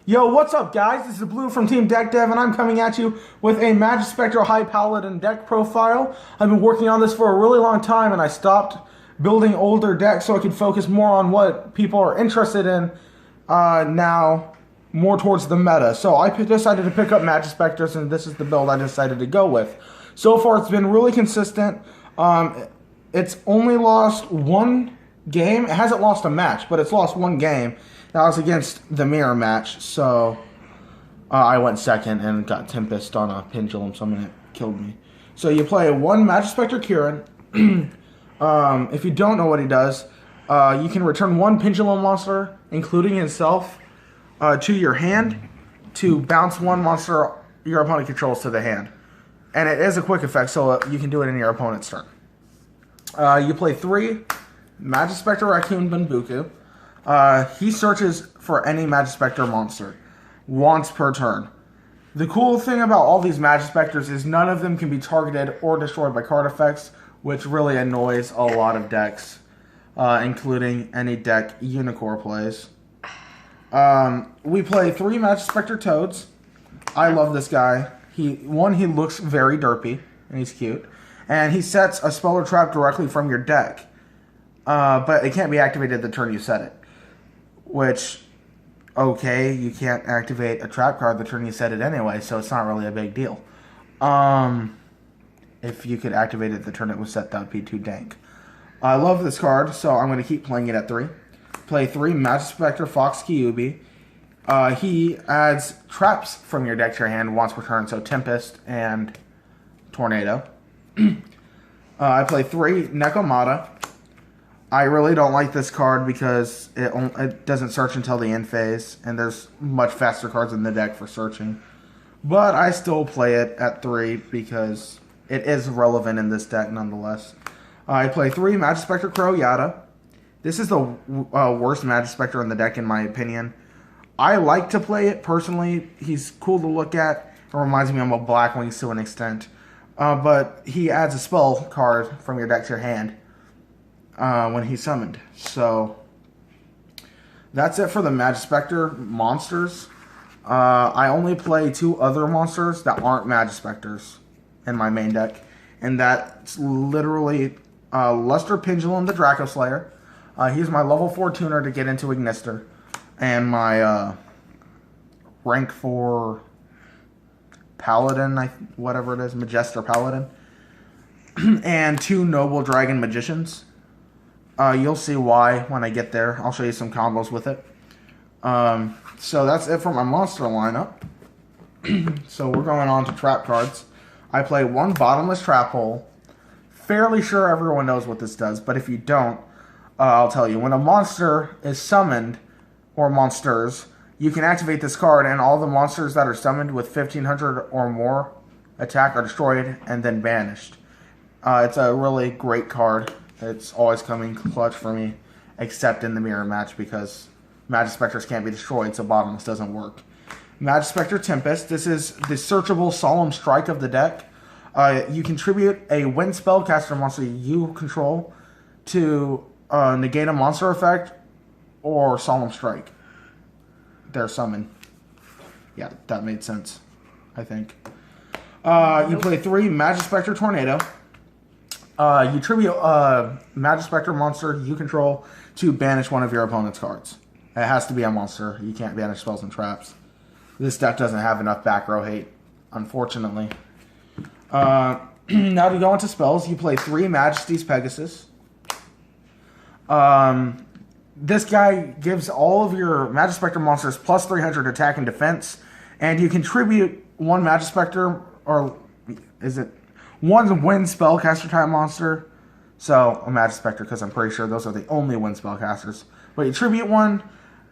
Yo, what's up, guys? This is Blue from Team Deck Dev, and I'm coming at you with a Majespecter High Paladin deck profile. I've been working on this for a really long time, and I stopped building older decks so I could focus more on what people are interested in now, more towards the meta. So I decided to pick up Majespecters, and this is the build I decided to go with. So far, it's been really consistent. It's only lost one game. It hasn't lost a match, but it's lost one game. That was against the mirror match, so I went second and got Tempest on a pendulum, summon it killed me. So you play one Majespecter Kieran. If you don't know what he does, you can return one pendulum monster, including himself, to your hand to bounce one monster your opponent controls to the hand. And it is a quick effect, so you can do it in your opponent's turn. You play three Majespecter Raccoon Bunbuku. He searches for any Majespecter monster once per turn. The cool thing about all these Majespecters is none of them can be targeted or destroyed by card effects, which really annoys a lot of decks, including any deck Unicorn plays. We play three Majespecter Toads. I love this guy. He looks very derpy, and he's cute. And he sets a spell or trap directly from your deck. But it can't be activated the turn you set it. Which, okay, you can't activate a trap card the turn you set it anyway, so it's not really a big deal. If you could activate it the turn it was set, that would be too dank. I love this card, so I'm going to keep playing it at 3. Play 3 Majespecter Fox Kyuubi. He adds traps from your deck to your hand once per turn, so Tempest and Tornado. I play 3 Nekomata. I really don't like this card because it doesn't search until the end phase, and there's much faster cards in the deck for searching. But I still play it at 3 because it is relevant in this deck nonetheless. I play 3 Majespecter Crow Yada. This is the worst Majespecter in the deck in my opinion. I like to play it personally. He's cool to look at. It reminds me of a Black Wings to an extent. But he adds a spell card from your deck to your hand when he's summoned. So that's it for the Majespecter monsters. I only play 2 other monsters that aren't Majespecters in my main deck. And that's literally Luster Pendulum the Draco Slayer. He's my level 4 tuner to get into Ignister. And my rank 4 Paladin, whatever it is, Majester Paladin. And 2 Noble Dragon Magicians. You'll see why when I get there. I'll show you some combos with it. So that's it for my monster lineup. So we're going on to trap cards. I play 1 Bottomless Trap Hole. Fairly sure everyone knows what this does, but if you don't, I'll tell you. When a monster is summoned, or monsters, you can activate this card, and all the monsters that are summoned with 1500 or more attack are destroyed and then banished. It's a really great card. It's always coming clutch for me, except in the mirror match because Majespecters can't be destroyed, so Bottomless doesn't work. Majespecter Tempest. This is the searchable Solemn Strike of the deck. You contribute a wind spellcaster monster you control to negate a monster effect or Solemn Strike. They're summoned. Yeah, that made sense, I think. You play 3 Majespecter Tornado. You tribute a Majespecter monster you control to banish one of your opponent's cards. It has to be a monster. You can't banish spells and traps. This deck doesn't have enough back row hate, unfortunately. Now to go into spells, you play 3 Majesty's Pegasus. This guy gives all of your Majespecter monsters plus 300 attack and defense, and you contribute 1 Majespecter, or is it 1 wind spellcaster type monster? So a Majespecter, because I'm pretty sure those are the only wind spellcasters. But you tribute 1,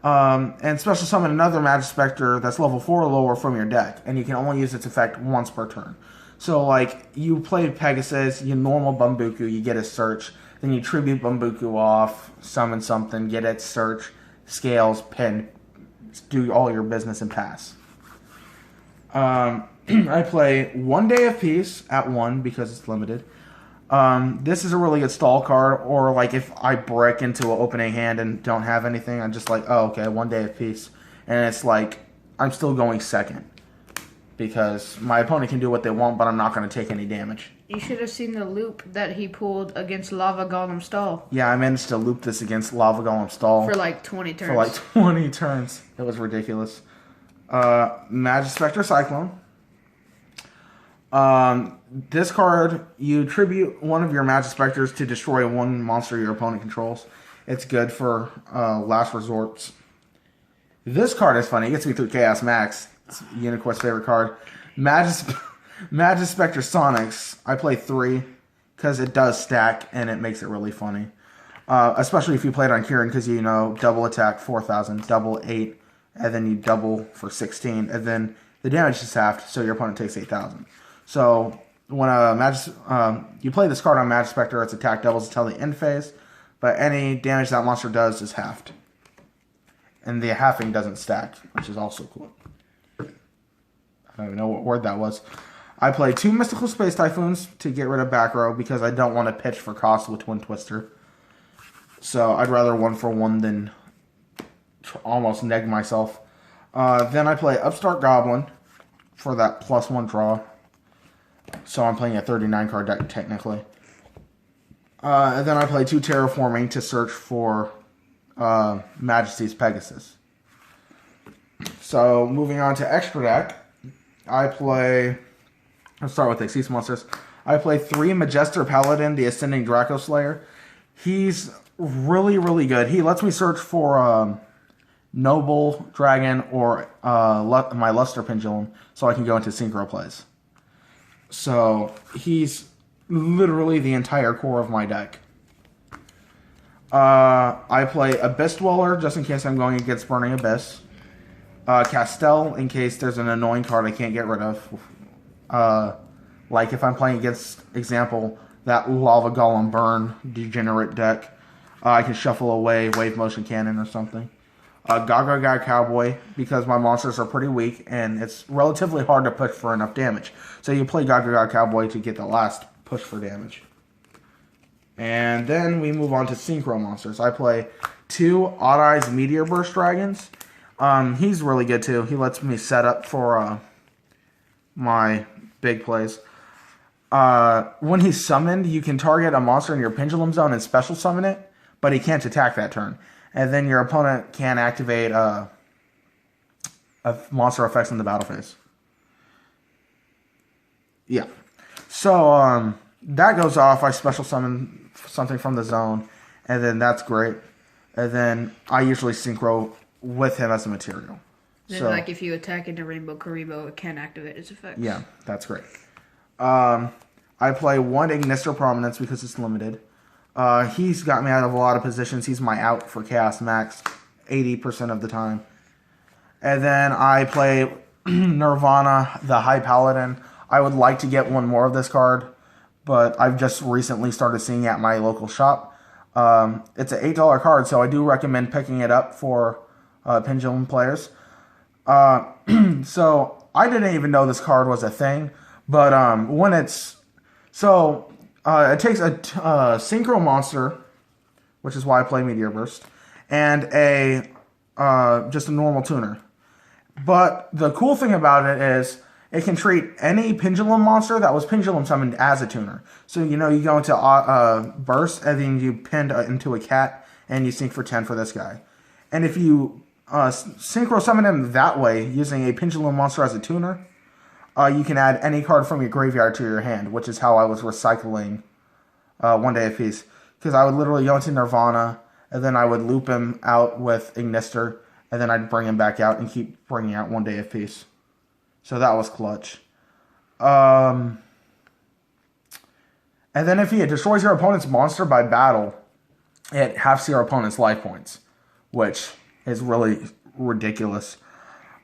and special summon another Majespecter that's level 4 or lower from your deck, and you can only use its effect once per turn. So like you play Pegasus, you normal Bunbuku, you get a search. Then you tribute Bunbuku off, summon something, get its search, scales, pin, do all your business and pass. I play 1 Day of Peace at 1 because it's limited. This is a really good stall card, or like if I break into an opening hand and don't have anything, I'm just like, oh, okay, 1 Day of Peace. And it's like I'm still going second. Because my opponent can do what they want, but I'm not going to take any damage. You should have seen the loop that he pulled against Lava Golem Stall. Yeah, I managed to loop this against Lava Golem Stall. For like 20 turns. For like 20 turns. It was ridiculous. Majespecter Cyclone. This card, you tribute one of your Majespecters to destroy one monster your opponent controls. It's good for last resorts. This card is funny. It gets me through Chaos Max. It's Unicorn's favorite card. Majespecter Sonics. I play 3 because it does stack and it makes it really funny. Especially if you play it on Kieran because you know double attack 4,000, double 8, and then you double for 16, and then the damage is halved, so your opponent takes 8,000. So when you play this card on Majespecter, its attack doubles until the end phase, but any damage that monster does is halved. And the halving doesn't stack, which is also cool. I don't even know what word that was. I play 2 Mystical Space Typhoons to get rid of back row because I don't want to pitch for cost with Twin Twister. So I'd rather 1-for-1 than almost neg myself. Then I play Upstart Goblin for that +1 draw. So I'm playing a 39 card deck technically. And then I play 2 Terraforming to search for Majesty's Pegasus. So moving on to extra deck. Let's start with Exceeds Monsters. I play 3 Majespecter Paladin, the Ascending Draco Slayer. He's really, really good. He lets me search for Noble Dragon or my Luster Pendulum so I can go into Synchro plays. So he's literally the entire core of my deck. I play Abyss Dweller just in case I'm going against Burning Abyss. Castell, in case there's an annoying card I can't get rid of. Like if I'm playing against, example, that Lava Golem Burn Degenerate deck, I can shuffle away Wave Motion Cannon or something. Gaga Cowboy, because my monsters are pretty weak, and it's relatively hard to push for enough damage. So you play Gaga Cowboy to get the last push for damage. And then we move on to Synchro Monsters. I play 2 Odd Eyes Meteor Burst Dragons. He's really good too. He lets me set up for my big plays. When he's summoned, you can target a monster in your Pendulum Zone and special summon it, but he can't attack that turn. And then your opponent can activate a monster effects in the battle phase. Yeah. So that goes off. I special summon something from the zone, and then that's great. And then I usually synchro with him as a material. Then, so, like, if you attack into Rainbow Karibo, it can activate its effects. Yeah, that's great. I play 1 Ignister Prominence because it's limited. He's got me out of a lot of positions. He's my out for Chaos Max 80% of the time. And then I play Nirvana, the High Paladin. I would like to get one more of this card, but I've just recently started seeing it at my local shop. It's an $8 card, so I do recommend picking it up for Pendulum players. So I didn't even know this card was a thing, but when it's... So it takes a Synchro Monster, which is why I play Meteor Burst, and just a normal tuner. But the cool thing about it is it can treat any Pendulum monster that was Pendulum summoned as a tuner. So, you know, you go into Burst, and then you pin into a cat, and you sync for 10 for this guy. And if you Synchro summon him that way, using a Pendulum monster as a tuner, you can add any card from your graveyard to your hand, which is how I was recycling 1 day apiece. Because I would literally go into Nirvana, and then I would loop him out with Ignister, and then I'd bring him back out and keep bringing out 1 day apiece. So that was clutch. And then if he destroys your opponent's monster by battle, it halves your opponent's life points, which is really ridiculous.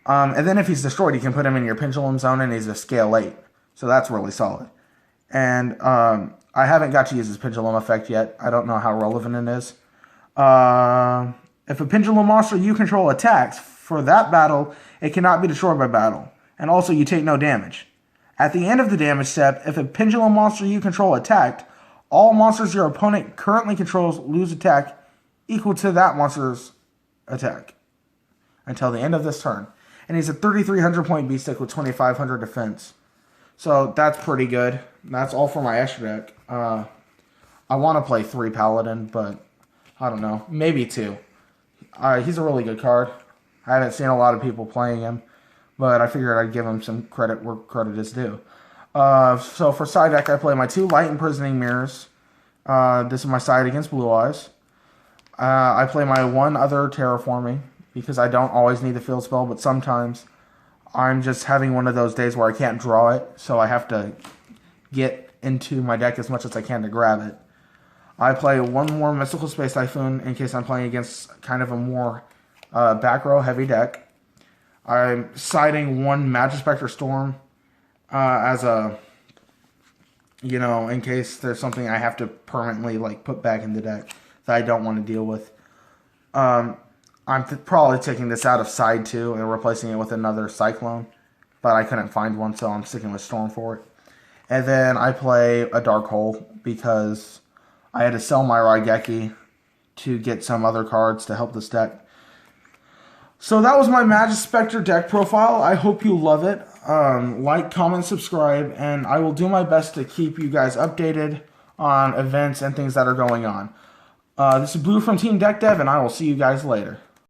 And then if he's destroyed, you can put him in your Pendulum Zone, and he's a scale 8. So that's really solid. And I haven't got to use his Pendulum effect yet. I don't know how relevant it is. If a Pendulum monster you control attacks, for that battle, it cannot be destroyed by battle. And also, you take no damage. At the end of the damage step, if a Pendulum monster you control attacked, all monsters your opponent currently controls lose attack equal to that monster's attack until the end of this turn. And he's a 3,300 point beast deck with 2,500 defense. So that's pretty good. That's all for my extra deck. I want to play 3 Paladin, but I don't know. Maybe 2. He's a really good card. I haven't seen a lot of people playing him, but I figured I'd give him some credit where credit is due. So for side deck, I play my 2 Light Imprisoning Mirrors. This is my side against Blue Eyes. I play my 1 other Terraforming, because I don't always need the field spell, but sometimes I'm just having one of those days where I can't draw it, so I have to get into my deck as much as I can to grab it. I play 1 more Mystical Space Typhoon in case I'm playing against kind of a more back row heavy deck. I'm siding 1 Majespecter Storm as a, in case there's something I have to permanently put back in the deck that I don't want to deal with. I'm probably taking this out of side 2 and replacing it with another Cyclone, but I couldn't find one, so I'm sticking with Storm for it. And then I play a Dark Hole because I had to sell my Raigeki to get some other cards to help this deck. So that was my Majespecter deck profile. I hope you love it. Like, comment, subscribe, and I will do my best to keep you guys updated on events and things that are going on. This is Blue from Team Deck Dev, and I will see you guys later.